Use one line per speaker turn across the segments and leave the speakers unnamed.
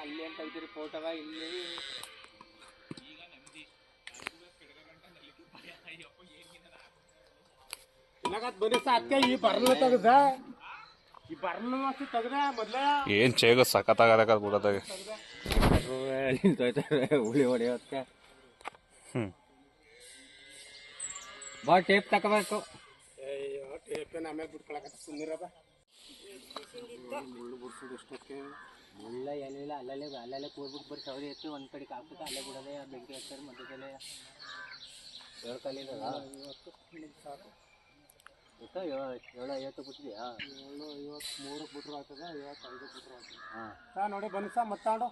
ಅಲ್ಲಿ ಅಂತ ಇದ್ದೀರಿ ಫೋಟೋವ ಇಲ್ಲಿ ಬರೀ ಸಾಧ್ಯ ಈ ಬರ್ನ ತೆಗ್ದ ಈ ಬರ್ನ ಮಾಸಿ ತೆಗ್ದ ಮೊದ್ಲ
ಏನ್ ಚೇಗ ಸಖತ್ತಾಗದ ಬಿಡೋದಾಗ
ಹುಳಿ ಹೊಡೆಯೋದಕ್ಕೆ ಬಾ ಟೇಪ್ ತಗೋಬೇಕು ಟೇಪ್ ಆಮೇಲೆ ಬಿಟ್ಕೊಳಕ ಸುಂದಿರಬ ಮುಳ್ಳು ಬಿಡ್ಸೋದು ಎಷ್ಟೊತ್ತಿಗೆ ಮುಳ್ಳ ಏನಿಲ್ಲ ಅಲ್ಲಲ್ಲೇ ಕೂರ್ಬಿಟ್ಟು ಬರೀ ಸೌದೆ ಎತ್ತಿ ಒಂದ್ ಕಡೆಗೆ ಹಾಕ್ಬಿಟ್ಟು ಅಲ್ಲೇ ಬಿಡೋದೇ ಬೆಂಕಿ ಹಾಕ್ತಾರೆ ಮಧ್ಯದಲ್ಲೇ 7 ಕಲ್ಲಿದಲ್ಲ ಸಾಕು ಎಷ್ಟು 750 ಬಿಟ್ಟಿದೆಯಾ 753 ಬಿಟ್ರು ಆಗ್ತದೆ 55 ಬಿಟ್ರು ಆಗ್ತದೆ ಹಾಂ ನೋಡಿ ಬನ್ನಿ ಸಾ ಮತ್ತಾಡು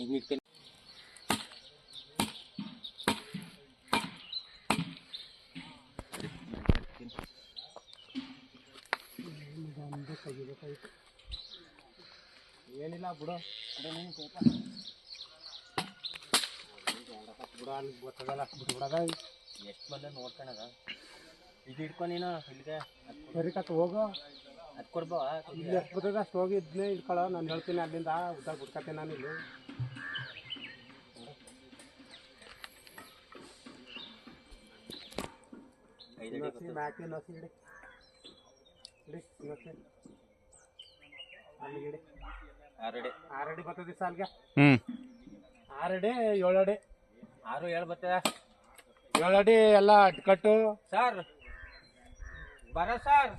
ಈಗ ತೆಗಿಬೇಕಾಯ್ತು ಏನಿಲ್ಲ ಬಿಡು ಅದೇ ನೀನು ಸ್ವಲ್ಪ ಬಿಡ ಅಲ್ಲಿ ಗೊತ್ತದಲ್ಲ ಬಿಟ್ಬಿಡದ ಎಷ್ಟು ಬಂದ ನೋಡ್ಕೊಳದ ಇದು ಹಿಡ್ಕೊ ನೀನು ಇಲ್ಲಿಗೆ ಸರಿ ಕತ್ ಹೋಗು ಅದು ಕೊಡ್ಬೋ ಇಲ್ಲಿ ಎಷ್ಟು ಬರ್ತದೆ ಅಷ್ಟು ಹೋಗಿ ಇದನ್ನೇ ಇಟ್ಕೊಳ್ಳೋ ನಾನು ಹೇಳ್ತೀನಿ ಅಲ್ಲಿಂದ ಉದ್ದಾಗ ಬಿಟ್ಕೊತೀನಿ ನಾನು ಇಲ್ಲಿ ಮ್ಯಾಕೆ ನಸಿ ಹಿಡಿ ನಸಿ ಅಲ್ಲಿಗೆ ಹಿಡಿ 6 ಅಡಿ ಬರ್ತದೆ ಸಾಲ್ಗೆ 6 ಅಡಿ 7 ಅಡಿ 6 7 ಬರ್ತದೆ 7 ಅಡಿ ಎಲ್ಲ ಅಡ್ಕಟ್ಟು ಸರ್ ಬರ ಸರ್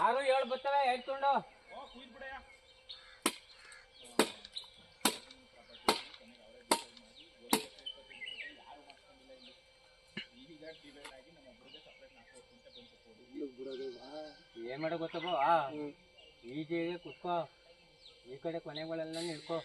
6 7 ಬರ್ತವೆ ಹೇಳ್ಕೊಂಡು ಏನ್ ಮಾಡೋ ಗೊತ್ತಬೋ ಈಜಿಗೆ ಕುತ್ಕೋ ಈ ಕಡೆ ಕೊನೆಗಳೆಲ್ಲ ಹಿಡ್ಕೋ